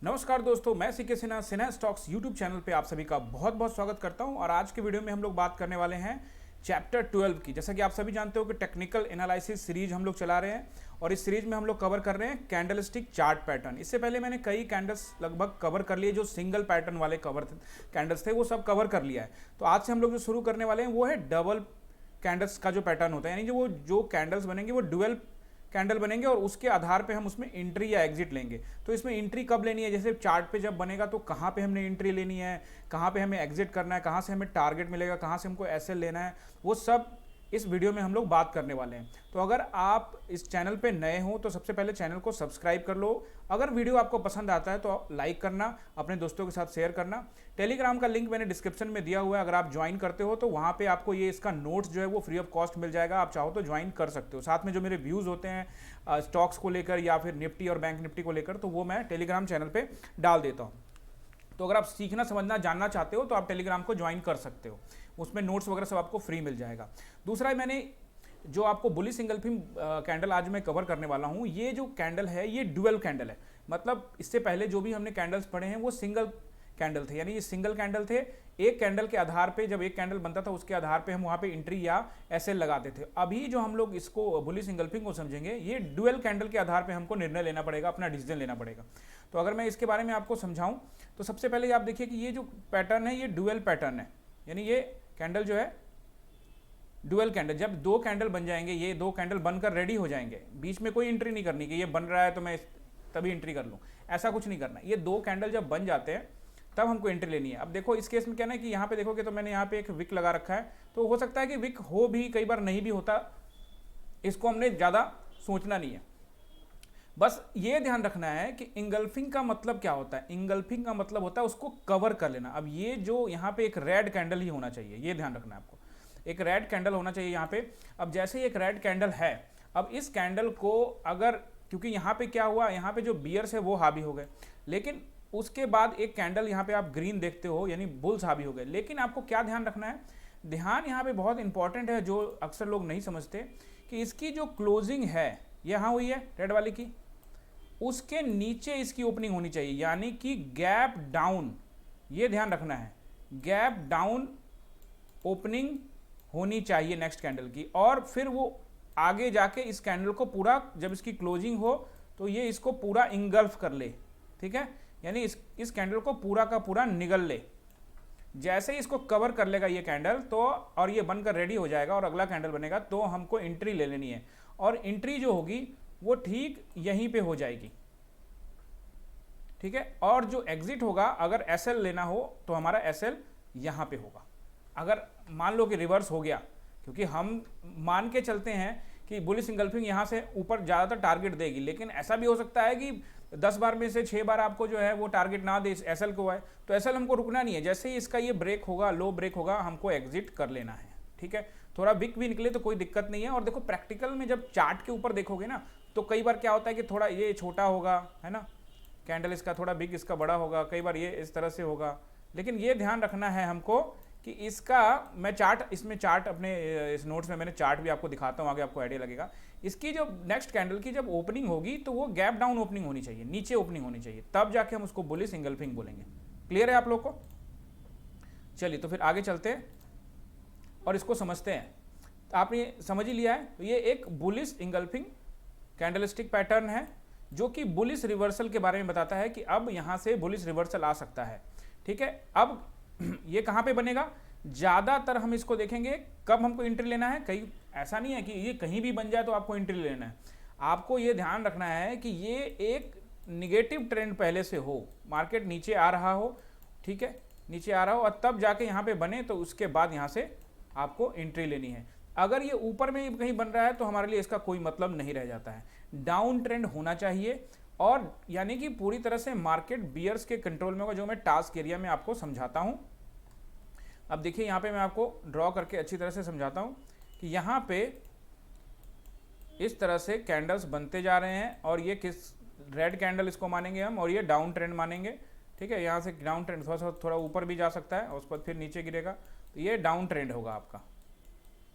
नमस्कार दोस्तों, मैं CK Sinha Sinha stocks YouTube channel पे आप सभी का बहुत बहुत स्वागत करता हूं। और आज के वीडियो में हम लोग बात करने वाले हैं चैप्टर 12 की। जैसा कि आप सभी जानते हो कि टेक्निकल एनालिसिस सीरीज हम लोग चला रहे हैं और इस सीरीज में हम लोग कवर कर रहे हैं कैंडलस्टिक चार्ट पैटर्न। इससे पहले मैंने कई कैंडल्स लगभग कवर कर लिए, जो सिंगल पैटर्न वाले कैंडल्स थे वो सब कवर कर लिया है। तो आज से हम लोग जो शुरू करने वाले हैं वो है डबल कैंडल्स का जो पैटर्न होता है, यानी जो कैंडल्स बनेंगे वो डुअल कैंडल बनेंगे और उसके आधार पे हम उसमें एंट्री या एग्जिट लेंगे। तो इसमें एंट्री कब लेनी है, जैसे चार्ट पे जब बनेगा तो कहाँ पे हमने एंट्री लेनी है, कहाँ पे हमें एग्जिट करना है, कहाँ से हमें टारगेट मिलेगा, कहाँ से हमको एसएल लेना है, वो सब इस वीडियो में हम लोग बात करने वाले हैं। तो अगर आप इस चैनल पे नए हो तो सबसे पहले चैनल को सब्सक्राइब कर लो। अगर वीडियो आपको पसंद आता है तो लाइक करना, अपने दोस्तों के साथ शेयर करना। टेलीग्राम का लिंक मैंने डिस्क्रिप्शन में दिया हुआ है, अगर आप ज्वाइन करते हो तो वहाँ पे आपको ये इसका नोट्स जो है वो फ्री ऑफ कॉस्ट मिल जाएगा। आप चाहो तो ज्वाइन कर सकते हो। साथ में जो मेरे व्यूज़ होते हैं स्टॉक्स को लेकर या फिर निफ्टी और बैंक निफ्टी को लेकर, तो वो मैं टेलीग्राम चैनल पर डाल देता हूँ। तो अगर आप सीखना समझना जानना चाहते हो तो आप टेलीग्राम को ज्वाइन कर सकते हो, उसमें नोट्स वगैरह सब आपको फ्री मिल जाएगा। दूसरा मैंने जो आपको बुलिश इंगल्फिंग कैंडल आज मैं कवर करने वाला हूँ, ये जो कैंडल है ये डुअल कैंडल है। मतलब इससे पहले जो भी हमने कैंडल्स पढ़े हैं वो सिंगल कैंडल थे, यानी ये सिंगल कैंडल थे। एक कैंडल के आधार पे, जब एक कैंडल बनता था उसके आधार पे हम वहाँ पे एंट्री या एसएल लगाते थे। अभी जो हम लोग इसको बुलिश इंगल्फिंग को समझेंगे, ये डुअल कैंडल के आधार पे हमको निर्णय लेना पड़ेगा, अपना डिसीजन लेना पड़ेगा। तो अगर मैं इसके बारे में आपको समझाऊं तो सबसे पहले आप देखिए कि ये जो पैटर्न है ये डुअल पैटर्न है, यानी ये कैंडल जो है डुअल कैंडल। जब दो कैंडल बन जाएंगे, ये दो कैंडल बनकर रेडी हो जाएंगे, बीच में कोई एंट्री नहीं करनी कि ये बन रहा है तो मैं तभी एंट्री कर लूँ, ऐसा कुछ नहीं करना। ये दो कैंडल जब बन जाते हैं तब हमको एंट्री लेनी है। अब देखो इस केस में क्या है कि यहाँ पे देखोगे तो मैंने यहाँ पे एक विक लगा रखा है, तो हो सकता है कि विक हो भी, कई बार नहीं भी होता, इसको हमने ज़्यादा सोचना नहीं है। बस ये ध्यान रखना है कि इंगल्फिंग का मतलब क्या होता है। इंगल्फिंग का मतलब होता है उसको कवर कर लेना। अब ये जो यहाँ पे एक रेड कैंडल ही होना चाहिए, ये ध्यान रखना है आपको, एक रेड कैंडल होना चाहिए यहाँ पे। अब जैसे एक रेड कैंडल है, अब इस कैंडल को अगर, क्योंकि यहाँ पे क्या हुआ, यहाँ पे जो बियर्स है वो हावी हो गए, लेकिन उसके बाद एक कैंडल यहाँ पे आप ग्रीन देखते हो, यानी बुल्स हावी हो गए। लेकिन आपको क्या ध्यान रखना है, ध्यान यहाँ पे बहुत इंपॉर्टेंट है, जो अक्सर लोग नहीं समझते, कि इसकी जो क्लोजिंग है यहाँ हुई है रेड वाली की, उसके नीचे इसकी ओपनिंग होनी चाहिए, यानी कि गैप डाउन। ये ध्यान रखना है, गैप डाउन ओपनिंग होनी चाहिए नेक्स्ट कैंडल की, और फिर वो आगे जाके इस कैंडल को पूरा, जब इसकी क्लोजिंग हो तो ये इसको पूरा इंगल्फ कर ले, ठीक है, यानी इस कैंडल को पूरा का पूरा निगल ले। जैसे ही इसको कवर कर लेगा ये कैंडल, तो और ये बनकर रेडी हो जाएगा और अगला कैंडल बनेगा, तो हमको एंट्री ले लेनी है। और एंट्री जो होगी वो ठीक यहीं पे हो जाएगी, ठीक है। और जो एग्जिट होगा, अगर एसएल लेना हो तो हमारा एसएल यहाँ पे होगा। अगर मान लो कि रिवर्स हो गया, क्योंकि हम मान के चलते हैं कि बुलिश इंगल्फिंग यहाँ से ऊपर ज़्यादातर टारगेट देगी, लेकिन ऐसा भी हो सकता है कि 10 बार में से 6 बार आपको जो है वो टारगेट ना दे, एसएल को है, तो एसएल हमको रुकना नहीं है। जैसे ही इसका ये ब्रेक होगा, लो ब्रेक होगा, हमको एग्जिट कर लेना है, ठीक है। थोड़ा विक भी निकले तो कोई दिक्कत नहीं है। और देखो प्रैक्टिकल में जब चार्ट के ऊपर देखोगे ना, तो कई बार क्या होता है कि थोड़ा ये छोटा होगा, है ना, कैंडल इसका थोड़ा बिग, इसका बड़ा होगा, कई बार ये इस तरह से होगा। लेकिन ये ध्यान रखना है हमको कि इसका, मैं चार्ट, इसमें चार्ट अपने इस नोट्स में मैंने चार्ट भी आपको दिखाता हूँ, आगे आपको आइडिया लगेगा। इसकी जो नेक्स्ट कैंडल की जब ओपनिंग होगी तो वो गैप डाउन ओपनिंग होनी चाहिए, नीचे ओपनिंग होनी चाहिए, तब जाके हम उसको बुलिश इंगल्फिंग बोलेंगे। क्लियर है आप लोग को? चलिए तो फिर आगे चलते हैं और इसको समझते हैं। तो आपने समझ ही लिया है, तो ये एक बुलिश इंगल्फिंग कैंडलस्टिक पैटर्न है जो कि बुलिश रिवर्सल के बारे में बताता है कि अब यहाँ से बुलिश रिवर्सल आ सकता है, ठीक है। अब ये कहाँ पे बनेगा, ज़्यादातर हम इसको देखेंगे कब हमको एंट्री लेना है। कहीं ऐसा नहीं है कि ये कहीं भी बन जाए तो आपको एंट्री लेना है। आपको ये ध्यान रखना है कि ये एक निगेटिव ट्रेंड पहले से हो, मार्केट नीचे आ रहा हो, ठीक है, नीचे आ रहा हो, और तब जाके यहाँ पे बने, तो उसके बाद यहाँ से आपको एंट्री लेनी है। अगर ये ऊपर में कहीं बन रहा है तो हमारे लिए इसका कोई मतलब नहीं रह जाता है। डाउन ट्रेंड होना चाहिए, और यानी कि पूरी तरह से मार्केट बियर्स के कंट्रोल में होगा, जो मैं टास्क एरिया में आपको समझाता हूं। अब देखिए यहाँ पे मैं आपको ड्रॉ करके अच्छी तरह से समझाता हूं कि यहाँ पे इस तरह से कैंडल्स बनते जा रहे हैं, और ये किस रेड कैंडल इसको मानेंगे हम, और ये डाउन ट्रेंड मानेंगे, ठीक है। यहाँ से डाउन ट्रेंड थोड़ा ऊपर भी जा सकता है और उस पर फिर नीचे गिरेगा, तो ये डाउन ट्रेंड होगा आपका,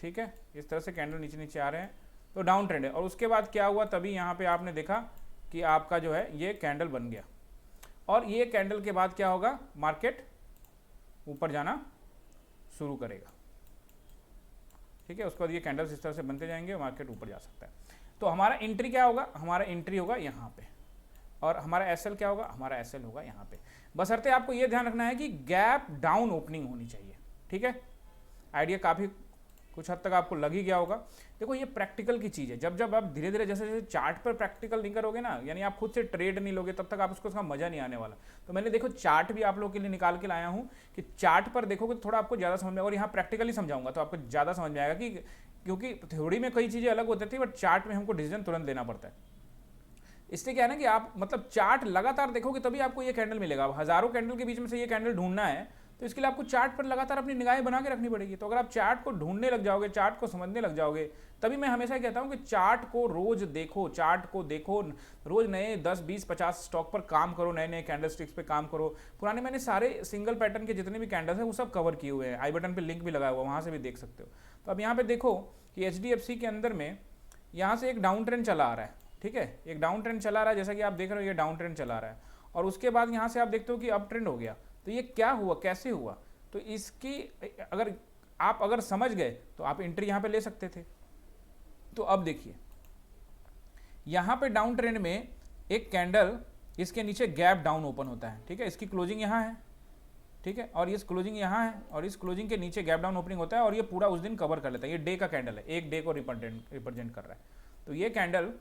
ठीक है। इस तरह से कैंडल नीचे नीचे आ रहे हैं तो डाउन ट्रेंड है। और उसके बाद क्या हुआ, तभी यहाँ पे आपने देखा कि आपका जो है ये कैंडल बन गया, और ये कैंडल के बाद क्या होगा, मार्केट ऊपर जाना शुरू करेगा। ठीक है, उसके बाद ये कैंडल्स इस तरह से बनते जाएंगे, मार्केट ऊपर जा सकता है। तो हमारा एंट्री क्या होगा, हमारा एंट्री होगा यहाँ पे, और हमारा एसएल क्या होगा, हमारा एसएल होगा यहाँ पे। बशर्ते आपको ये ध्यान रखना है कि गैप डाउन ओपनिंग होनी चाहिए। ठीक है, आइडिया काफ़ी कुछ हद तक आपको लग ही गया होगा। देखो ये प्रैक्टिकल की चीज़ है, जब जब आप धीरे धीरे जैसे जैसे चार्ट पर प्रैक्टिकल नहीं करोगे ना, यानी आप खुद से ट्रेड नहीं लोगे, तब तक आप उसका मजा नहीं आने वाला। तो मैंने देखो चार्ट भी आप लोगों के लिए निकाल के लाया हूँ कि चार्ट पर देखोगे तो थोड़ा आपको ज़्यादा समझ में, और यहाँ प्रैक्टिकली समझाऊंगा तो आपको ज़्यादा समझ में आएगा कि क्योंकि थ्योरी में कई चीज़ें अलग होती थी, बट चार्ट में हमको डिसीजन तुरंत लेना पड़ता है। इससे क्या है ना कि आप मतलब चार्ट लगातार देखोगे तभी आपको ये कैंडल मिलेगा। अब हज़ारों कैंडल के बीच में से ये कैंडल ढूंढना है, तो इसके लिए आपको चार्ट पर लगातार अपनी निगाहें बना के रखनी पड़ेगी। तो अगर आप चार्ट को ढूंढने लग जाओगे, चार्ट को समझने लग जाओगे, तभी मैं हमेशा कहता हूं कि चार्ट को रोज देखो, चार्ट को देखो, रोज नए 10, 20, 50 स्टॉक पर काम करो, नए नए कैंडल स्टिक्स पे काम करो। पुराने मैंने सारे सिंगल पैटर्न के जितने भी कैंडल्स हैं वो सब कवर किए हुए हैं, आई बटन पे लिंक भी लगाया हुआ, वहां से भी देख सकते हो। तो अब यहाँ पे देखो कि HDFC के अंदर में यहाँ से एक डाउन ट्रेंड चला आ रहा है। ठीक है, एक डाउन ट्रेंड चला रहा है, जैसा कि आप देख रहे हो ये डाउन ट्रेंड चला रहा है, और उसके बाद यहाँ से आप देखते हो कि अप ट्रेंड हो गया। तो ये क्या हुआ, कैसे हुआ, तो इसकी अगर समझ गए तो आप एंट्री यहाँ पे ले सकते थे। तो अब देखिए यहाँ पे डाउन ट्रेंड में एक कैंडल, इसके नीचे गैप डाउन ओपन होता है। ठीक है, इसकी क्लोजिंग यहाँ है, ठीक है, और ये क्लोजिंग यहाँ है, और इस क्लोजिंग के नीचे गैप डाउन ओपनिंग होता है, और ये पूरा उस दिन कवर कर लेता है। ये डे का कैंडल है, एक डे को रिप्रेजेंट कर रहा है। तो ये कैंडल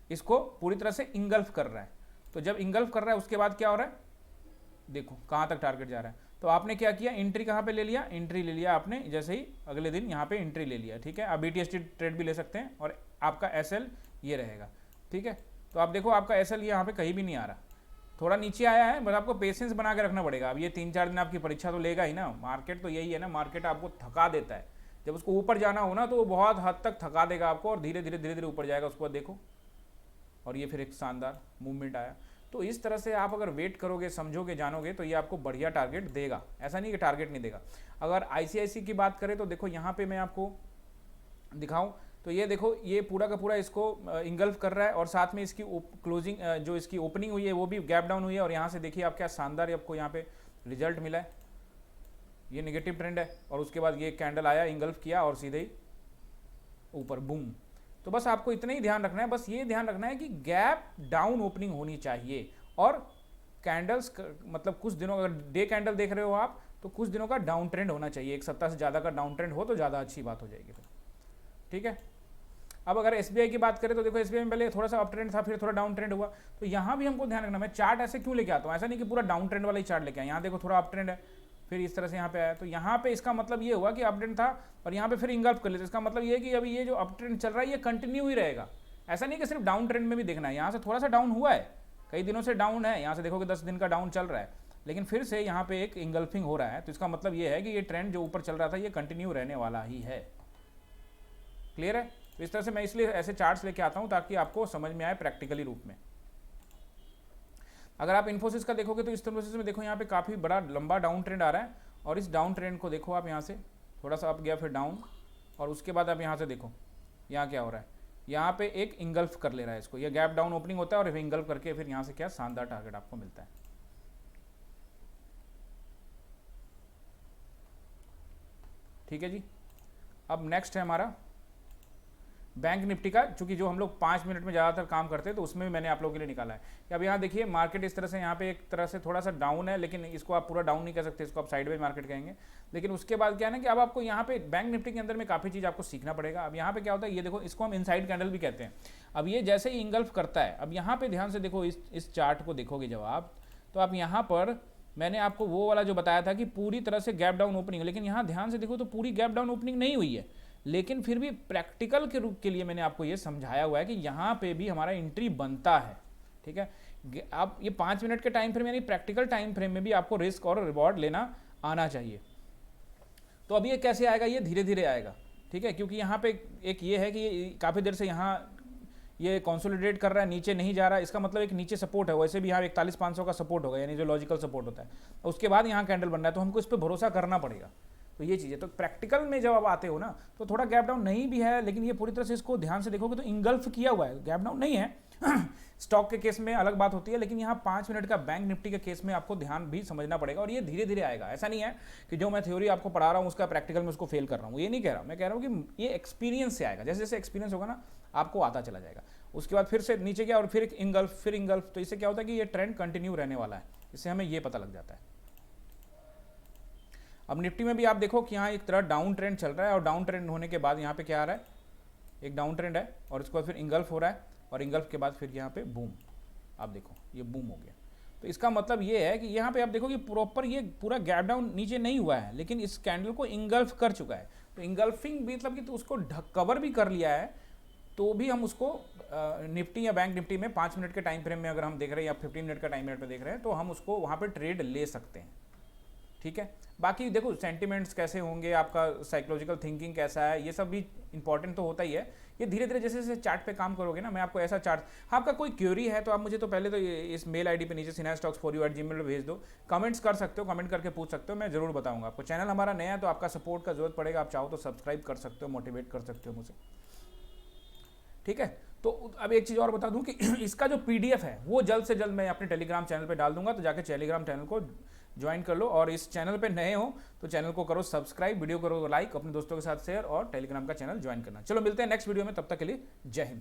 इसको पूरी तरह से इंगल्फ कर रहा है। तो जब इंगल्फ कर रहा है उसके बाद क्या हो रहा है, देखो कहाँ तक टारगेट जा रहा है। तो आपने क्या किया, एंट्री कहाँ पे ले लिया, एंट्री ले लिया आपने जैसे ही अगले दिन यहाँ पे एंट्री ले लिया। ठीक है, आप BTST ट्रेड भी ले सकते हैं, और आपका SL ये रहेगा। ठीक है, तो आप देखो आपका SL यहाँ पे कहीं भी नहीं आ रहा, थोड़ा नीचे आया है, बस आपको पेशेंस बना के रखना पड़ेगा। अब ये 3-4 दिन आपकी परीक्षा तो लेगा ही ना, मार्केट तो यही है ना, मार्केट आपको थका देता है। जब उसको ऊपर जाना हो ना तो वो बहुत हद तक थका देगा आपको, और धीरे धीरे ऊपर जाएगा। उसके बाद देखो, और ये फिर एक शानदार मूवमेंट आया। तो इस तरह से आप अगर वेट करोगे, समझोगे, जानोगे, तो ये आपको बढ़िया टारगेट देगा। ऐसा नहीं कि टारगेट नहीं देगा। अगर ICICI की बात करें तो देखो यहाँ पे मैं आपको दिखाऊं तो ये देखो, ये पूरा का पूरा इसको इंगल्फ कर रहा है, और साथ में इसकी क्लोजिंग जो इसकी ओपनिंग हुई है वो भी गैप डाउन हुई है। और यहाँ से देखिए आप क्या शानदार आपको यहाँ पे रिजल्ट मिला है। ये नेगेटिव ट्रेंड है, और उसके बाद ये कैंडल आया, इंगल्फ किया, और सीधे ही ऊपर बूम। तो बस आपको इतना ही ध्यान रखना है, बस ये ध्यान रखना है कि गैप डाउन ओपनिंग होनी चाहिए। और कैंडल्स मतलब कुछ दिनों, अगर डे कैंडल देख रहे हो आप, तो कुछ दिनों का डाउन ट्रेंड होना चाहिए। एक सप्ताह से ज़्यादा का डाउन ट्रेंड हो तो ज़्यादा अच्छी बात हो जाएगी फिर। ठीक है, अब अगर SBI की बात करें तो देखो SBI में पहले थोड़ा सा अप ट्रेंड था, फिर थोड़ा डाउन ट्रेंड हुआ। तो यहाँ भी हमको ध्यान रखना, मैं चार्ट ऐसे क्यों लेके आता हूँ, ऐसा नहीं कि पूरा डाउन ट्रेंड वाला ही चार्ट लेके आया। यहाँ देखो थोड़ा अप ट्रेंड है, फिर इस तरह से यहाँ पे आया। तो यहाँ पे इसका मतलब ये हुआ कि अप ट्रेंड था, और यहाँ पे फिर इंगल्फ कर लेते। इसका मतलब ये है कि अभी ये जो अप ट्रेंड चल रहा है ये कंटिन्यू ही रहेगा। ऐसा नहीं कि सिर्फ डाउन ट्रेंड में भी देखना है। यहाँ से थोड़ा सा डाउन हुआ है, कई दिनों से डाउन है, यहाँ से देखोगे 10 दिन का डाउन चल रहा है, लेकिन फिर से यहाँ पे एक इंगल्फिंग हो रहा है। तो इसका मतलब ये है कि ये ट्रेंड जो ऊपर चल रहा था ये कंटिन्यू रहने वाला ही है। क्लियर है? तो इस तरह से मैं इसलिए ऐसे चार्ट्स लेके आता हूँ ताकि आपको समझ में आए प्रैक्टिकली रूप में। अगर आप इन्फोसिस का देखोगे तो इस इन्फोसिस में देखो यहाँ पे काफ़ी बड़ा लंबा डाउन ट्रेंड आ रहा है, और इस डाउन ट्रेंड को देखो आप, यहाँ से थोड़ा सा अप गया फिर डाउन, और उसके बाद आप यहाँ से देखो यहाँ क्या हो रहा है, यहाँ पे एक इंगल्फ कर ले रहा है इसको। ये गैप डाउन ओपनिंग होता है, और इंगल्फ करके फिर यहाँ से क्या शानदार टारगेट आपको मिलता है। ठीक है जी, अब नेक्स्ट है हमारा बैंक निफ्टी का, चूंकि जो हम लोग 5 मिनट में ज़्यादातर काम करते हैं तो उसमें भी मैंने आप लोगों के लिए निकाला है कि अब यहाँ देखिए मार्केट इस तरह से यहाँ पे एक तरह से थोड़ा सा डाउन है, लेकिन इसको आप पूरा डाउन नहीं कह सकते, इसको आप साइडवेज मार्केट कहेंगे। लेकिन उसके बाद क्या है ना कि अब आपको यहाँ पे बैंक निफ्टी के अंदर में काफ़ी चीज़ आपको सीखना पड़ेगा। अब यहाँ पे क्या होता है, ये देखो, इसको हम इनसाइड कैंडल भी कहते हैं। अब ये जैसे ही इंगल्फ करता है, अब यहाँ पे ध्यान से देखो, इस चार्ट को देखोगे जब आप, तो आप यहाँ पर मैंने आपको वो वाला जो बताया था कि पूरी तरह से गैप डाउन ओपनिंग, लेकिन यहाँ ध्यान से देखो तो पूरी गैप डाउन ओपनिंग नहीं हुई है, लेकिन फिर भी प्रैक्टिकल के रूप के लिए मैंने आपको ये समझाया हुआ है कि यहाँ पे भी हमारा एंट्री बनता है। ठीक है, आप ये 5 मिनट के टाइम फ्रेम यानी प्रैक्टिकल टाइम फ्रेम में भी आपको रिस्क और रिवॉर्ड लेना आना चाहिए। तो अब ये कैसे आएगा, ये धीरे धीरे आएगा। ठीक है, क्योंकि यहाँ पे एक ये है कि काफ़ी देर से यहाँ ये कंसोलिडेट कर रहा है, नीचे नहीं जा रहा है, इसका मतलब एक नीचे सपोर्ट है। वैसे भी यहाँ 41,500 का सपोर्ट होगा, यानी जो लॉजिकल सपोर्ट होता है, उसके बाद यहाँ कैंडल बन रहा है, तो हमको इस पर भरोसा करना पड़ेगा। तो ये चीज़ है। तो प्रैक्टिकल में जब आप आते हो ना तो थोड़ा गैप डाउन नहीं भी है, लेकिन ये पूरी तरह से इसको ध्यान से देखोगे तो इंगल्फ किया हुआ है, गैप डाउन नहीं है। स्टॉक के केस में अलग बात होती है, लेकिन यहाँ 5 मिनट का बैंक निफ्टी के केस में आपको ध्यान भी समझना पड़ेगा, और ये धीरे धीरे आएगा। ऐसा नहीं है कि जो मैं थ्योरी आपको पढ़ा रहा हूँ उसका प्रैक्टिकल में उसको फेल कर रहा हूँ, ये नहीं कह रहा हूँ। मैं कह रहा हूँ कि ये एक्सपीरियंस से आएगा, जैसे जैसे एक्सपीरियंस होगा ना आपको आता चला जाएगा। उसके बाद फिर से नीचे गया और फिर इंगल्फ, फिर इंगल्फ, तो इससे क्या होता है कि ये ट्रेंड कंटिन्यू रहने वाला है, इससे हमें ये पता लग जाता है। अब निफ्टी में भी आप देखो कि यहाँ एक तरह डाउन ट्रेंड चल रहा है, और डाउन ट्रेंड होने के बाद यहाँ पे क्या आ रहा है, एक डाउन ट्रेंड है, और इसके बाद फिर इंगल्फ हो रहा है, और इंगल्फ के बाद फिर यहाँ पे बूम, आप देखो ये बूम हो गया। तो इसका मतलब ये है कि यहाँ पे आप देखो कि प्रॉपर ये पूरा गैप डाउन नीचे नहीं हुआ है, लेकिन इस कैंडल को इंगल्फ कर चुका है। तो इंगल्फिंग मतलब कि तो उसको कवर भी कर लिया है, तो भी हम उसको निफ्टी या बैंक निफ्टी में 5 मिनट के टाइम फ्रेम में अगर हम देख रहे हैं या 15 मिनट का टाइम मिनट में देख रहे हैं, तो हम उसको वहाँ पे ट्रेड ले सकते हैं। ठीक है, बाकी देखो सेंटिमेंट्स कैसे होंगे, आपका साइकोलॉजिकल थिंकिंग कैसा है, ये सब भी इंपॉर्टेंट तो होता ही है। ये धीरे धीरे जैसे जैसे चार्ट पे काम करोगे ना, मैं आपको ऐसा चार्ट, हाँ आपका कोई क्वेरी है तो आप मुझे तो पहले तो इस मेल आईडी पे नीचे sinastocks4u@gmail पे भेज दो, कमेंट्स कर सकते हो, कमेंट करके पूछ सकते हो, मैं जरूर बताऊंगा आपको। चैनल हमारा नया है तो आपका सपोर्ट का जरूरत पड़ेगा, आप चाहो तो सब्सक्राइब कर सकते हो, मोटिवेट कर सकते हो मुझे। ठीक है, तो अब एक चीज़ और बता दूं कि इसका जो PDF है वो जल्द से जल्द मैं अपने टेलीग्राम चैनल पे डाल दूंगा, तो जाके टेलीग्राम चैनल को ज्वाइन कर लो। और इस चैनल पे नए हो तो चैनल को करो सब्सक्राइब, वीडियो करो लाइक, अपने दोस्तों के साथ शेयर, और टेलीग्राम का चैनल ज्वाइन करना। चलो मिलते हैं नेक्स्ट वीडियो में, तब तक के लिए जय हिंद।